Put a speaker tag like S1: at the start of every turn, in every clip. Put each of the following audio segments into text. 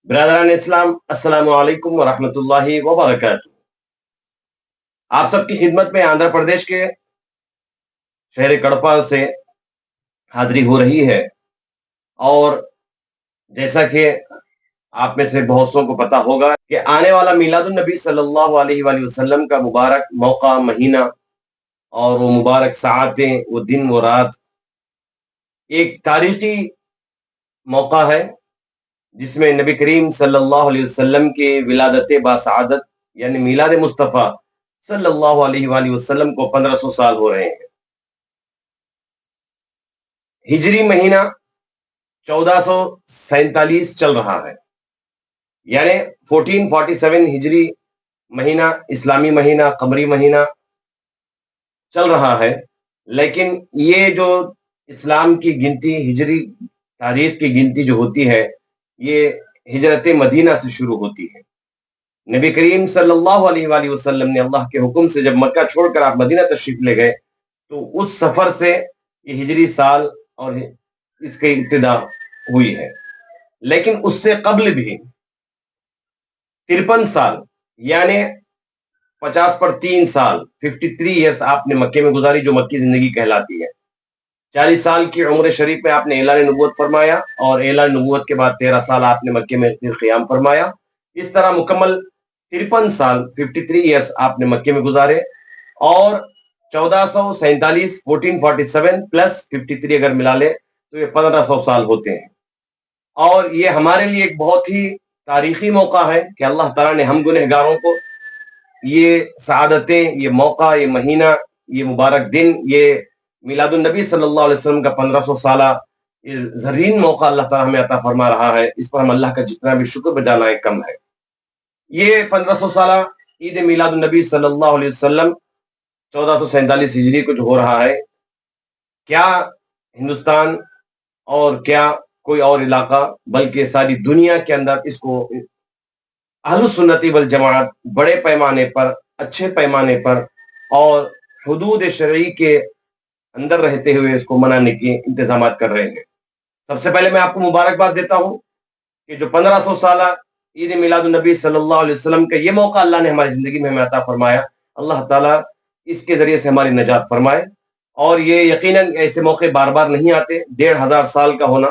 S1: برادران اسلام، السلام علیکم ورحمۃ اللہ وبرکاتہ۔ آپ سب کی خدمت میں آندھرا پردیش کے شہر کڑپا سے حاضری ہو رہی ہے، اور جیسا کہ آپ میں سے بہت سو کو پتا ہوگا کہ آنے والا میلاد النبی صلی اللہ علیہ وآلہ وسلم کا مبارک موقع، مہینہ اور وہ مبارک ساعتیں، وہ دن، وہ رات ایک تاریخی موقع ہے جس میں نبی کریم صلی اللہ علیہ وسلم کے ولادت باسعادت یعنی میلاد مصطفیٰ صلی اللہ علیہ وآلہ وسلم کو 1500 سال ہو رہے ہیں۔ ہجری مہینہ 1447 چل رہا ہے، یعنی 1447 ہجری مہینہ، اسلامی مہینہ، قمری مہینہ چل رہا ہے۔ لیکن یہ جو اسلام کی گنتی، ہجری تاریخ کی گنتی جو ہوتی ہے، یہ ہجرت مدینہ سے شروع ہوتی ہے۔ نبی کریم صلی اللہ علیہ وآلہ وسلم نے اللہ کے حکم سے جب مکہ چھوڑ کر آپ مدینہ تشریف لے گئے تو اس سفر سے یہ ہجری سال اور اس کی ابتدا ہوئی ہے۔ لیکن اس سے قبل بھی 53 سال یعنی 50 پر 3 سال 53 ایئرس آپ نے مکے میں گزاری، جو مکی زندگی کہلاتی ہے۔ 40 سال کی عمر شریف میں آپ نے اعلان نبوت فرمایا، اور اعلان نبوت کے بعد 13 سال آپ نے مکے میں قیام فرمایا۔ اس طرح مکمل 53 سال 53 ایئرس آپ نے مکے میں گزارے، اور 1447 1447 پلس 53 اگر ملا لے تو یہ 1500 سال ہوتے ہیں۔ اور یہ ہمارے لیے ایک بہت ہی تاریخی موقع ہے کہ اللہ تعالیٰ نے ہم گنہگاروں کو یہ سعادتیں، یہ موقع، یہ مہینہ، یہ مبارک دن، یہ میلاد النبی صلی اللہ علیہ وسلم کا 1500 سالہ یہ زرین موقع اللہ تعالیٰ ہمیں عطا فرما رہا ہے۔ اس پر ہم اللہ کا جتنا بھی شکر بجا لائیں کم ہے۔ یہ 1500 سالہ عید میلاد النبی صلی اللہ علیہ وسلم 1447 ہجری کو جو ہو رہا ہے، کیا ہندوستان اور کیا کوئی اور علاقہ بلکہ ساری دنیا کے اندر اس کو اہل سنتی والجماعت بڑے پیمانے پر، اچھے پیمانے پر اور حدود شرعی کے اندر رہتے ہوئے اس کو منانے کے انتظامات کر رہے ہیں۔ سب سے پہلے میں آپ کو مبارکباد دیتا ہوں کہ جو 1500 سالہ عید میلاد النبی صلی اللہ علیہ وسلم کا یہ موقع اللہ نے ہماری زندگی میں ہمیں عطا فرمایا، اللہ تعالیٰ اس کے ذریعے سے ہماری نجات فرمائے۔ اور یہ یقیناً ایسے موقع بار بار نہیں آتے۔ 1500 سال کا ہونا،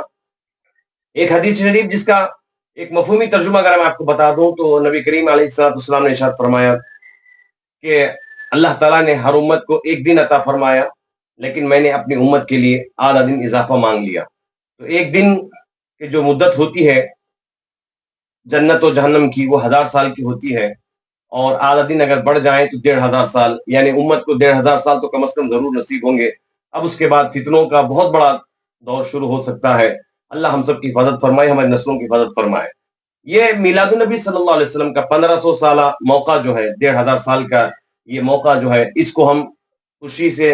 S1: ایک حدیث شریف جس کا ایک مفہومی ترجمہ اگر میں آپ کو بتا دوں تو نبی کریم علیہ السلام نے ارشاد فرمایا کہ اللہ تعالیٰ نے ہر امت کو ایک دن عطا فرمایا، لیکن میں نے اپنی امت کے لیے آدھا دن اضافہ مانگ لیا۔ تو ایک دن کی جو مدت ہوتی ہے جنت و جہنم کی، وہ 1000 سال کی ہوتی ہے، اور آدھا دن اگر بڑھ جائیں تو 1500 سال، یعنی امت کو 1500 سال تو کم از کم ضرور نصیب ہوں گے۔ اب اس کے بعد فتنوں کا بہت بڑا دور شروع ہو سکتا ہے۔ اللہ ہم سب کی حفاظت فرمائے، ہماری نسلوں کی حفاظت فرمائے۔ یہ میلاد النبی صلی اللہ علیہ وسلم کا 1500 سالہ موقع جو ہے، 1500 سال کا یہ موقع جو ہے، اس کو ہم خوشی سے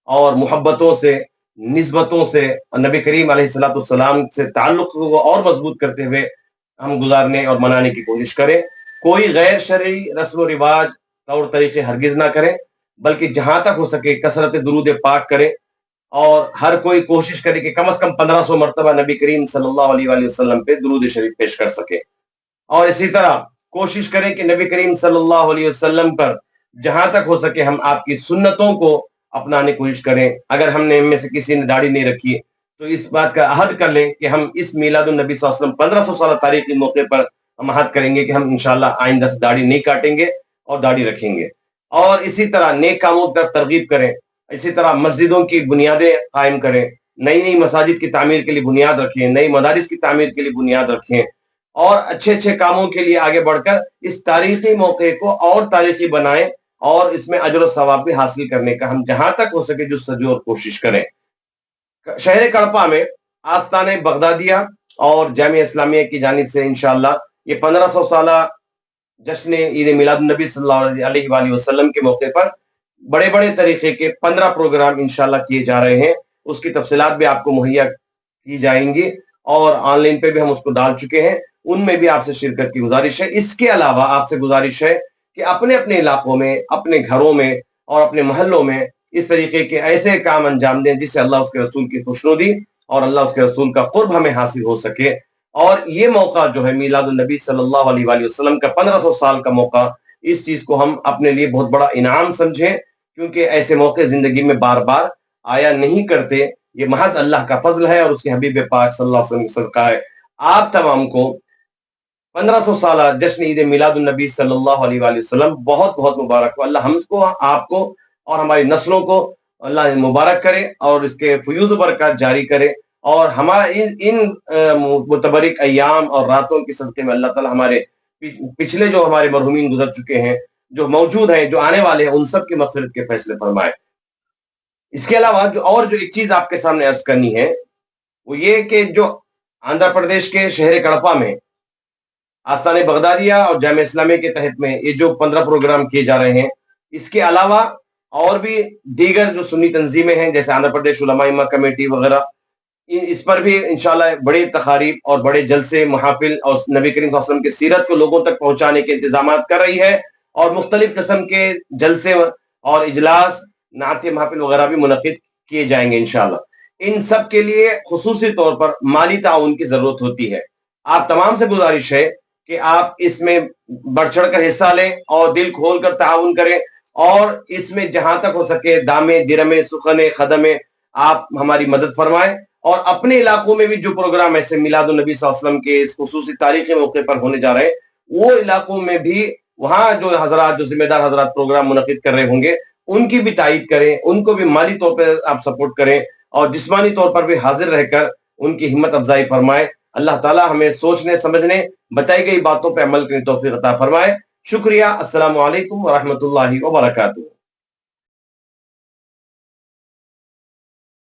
S1: اور محبتوں سے، نسبتوں سے، نبی کریم علیہ السلام سے تعلق کو اور مضبوط کرتے ہوئے ہم گزارنے اور منانے کی کوشش کریں۔ کوئی غیر شرعی رسم و رواج، طور طریقے ہرگز نہ کریں، بلکہ جہاں تک ہو سکے کثرت درود پاک کریں، اور ہر کوئی کوشش کرے کہ کم از کم 1500 مرتبہ نبی کریم صلی اللہ علیہ وآلہ وسلم پہ درود شریف پیش کر سکے۔ اور اسی طرح کوشش کریں کہ نبی کریم صلی اللہ علیہ وسلم پر جہاں تک ہو سکے ہم آپ کی سنتوں کو اپنانے کی کوشش کریں۔ اگر ہم نے میں سے کسی نے داڑھی نہیں رکھی تو اس بات کا عہد کر لیں کہ ہم اس میلاد النبی صلی اللہ علیہ وسلم 1500 سالہ تاریخی موقع پر ہم عہد کریں گے کہ ہم انشاءاللہ آئندہ سے داڑھی نہیں کاٹیں گے اور داڑھی رکھیں گے۔ اور اسی طرح نیک کاموں کی طرف ترغیب کریں، اسی طرح مسجدوں کی بنیادیں قائم کریں، نئی مساجد کی تعمیر کے لیے بنیاد رکھیں، نئی مدارس کی تعمیر کے لیے بنیاد رکھیں، اور اچھے اچھے کاموں کے لیے آگے بڑھ کر اس تاریخی موقع کو اور تاریخی بنائیں، اور اس میں اجر و ثواب بھی حاصل کرنے کا ہم جہاں تک ہو سکے جستجو اور کوشش کریں۔ شہر کڑپا میں آستانہ بغدادیہ اور جامعہ اسلامیہ کی جانب سے انشاءاللہ یہ 1500 سالہ جشن عید میلاد النبی صلی اللہ علیہ وآلہ وسلم کے موقع پر بڑے بڑے طریقے کے 15 پروگرام انشاءاللہ کیے جا رہے ہیں۔ اس کی تفصیلات بھی آپ کو مہیا کی جائیں گی، اور آن لائن پہ بھی ہم اس کو ڈال چکے ہیں، ان میں بھی آپ سے شرکت کی گزارش ہے۔ اس کے علاوہ آپ سے گزارش ہے کہ اپنے اپنے علاقوں میں، اپنے گھروں میں اور اپنے محلوں میں اس طریقے کے ایسے کام انجام دیں جس سے اللہ اس کے رسول کی خوشنودی اور اللہ اس کے رسول کا قرب ہمیں حاصل ہو سکے۔ اور یہ موقع جو ہے میلاد النبی صلی اللہ علیہ وآلہ وسلم کا 1500 سال کا موقع، اس چیز کو ہم اپنے لیے بہت بڑا انعام سمجھیں، کیونکہ ایسے موقع زندگی میں بار بار آیا نہیں کرتے. یہ محض اللہ کا فضل ہے اور اس کے حبیب پاک صلی اللہ علیہ وسلم کی صدقہ ہے. آپ تمام کو 1500 سالہ جشن عید میلاد النبی صلی اللہ علیہ وآلہ وسلم بہت بہت مبارک ہو. اللہ ہم کو، آپ کو اور ہماری نسلوں کو اللہ مبارک کرے اور اس کے فیوز و برکات جاری کرے، اور ہمارے ان متبرک ایام اور راتوں کے صدقے میں اللہ تعالی ہمارے پچھلے جو ہمارے مرحومین گزر چکے ہیں، جو موجود ہیں، جو آنے والے ہیں، ان سب کی مغفرت کے فیصلے فرمائے. اس کے علاوہ جو ایک چیز آپ کے سامنے عرض کرنی ہے وہ یہ کہ جو آندھرا پردیش کے شہر کڑپا میں آستان بغدادیہ اور جامعہ اسلامیہ کے تحت میں یہ جو 15 پروگرام کیے جا رہے ہیں، اس کے علاوہ اور بھی دیگر جو سنی تنظیمیں ہیں جیسے آندھرا پردیش علماء امہ کمیٹی وغیرہ، اس پر بھی انشاءاللہ بڑے تقاریب اور بڑے جلسے، محافل اور نبی کریم صلی اللہ علیہ وسلم کی سیرت کو لوگوں تک پہنچانے کے انتظامات کر رہی ہے، اور مختلف قسم کے جلسے اور اجلاس، نعت محافل وغیرہ بھی منعقد کیے جائیں گے انشاءاللہ. ان سب کے لیے خصوصی طور پر مالی تعاون کی ضرورت ہوتی ہے. آپ تمام سے گزارش ہے کہ آپ اس میں بڑھ چڑھ کر حصہ لیں اور دل کھول کر تعاون کریں، اور اس میں جہاں تک ہو سکے دامے، درمے، سخنے، خدمے آپ ہماری مدد فرمائیں. اور اپنے علاقوں میں بھی جو پروگرام ایسے میلاد النبی صلی اللہ علیہ وسلم کے اس خصوصی تاریخی موقع پر ہونے جا رہے ہیں، وہ علاقوں میں بھی وہاں جو حضرات، جو ذمہ دار حضرات پروگرام منعقد کر رہے ہوں گے، ان کی بھی تائید کریں، ان کو بھی مالی طور پہ آپ سپورٹ کریں، اور جسمانی طور پر بھی حاضر رہ کر ان کی ہمت افزائی فرمائے. اللہ تعالی ہمیں سوچنے، سمجھنے، بتائی گئی باتوں پہ عمل کرنے توفیق عطا فرمائے. شکریہ. السلام علیکم ورحمۃ اللہ وبرکاتہ.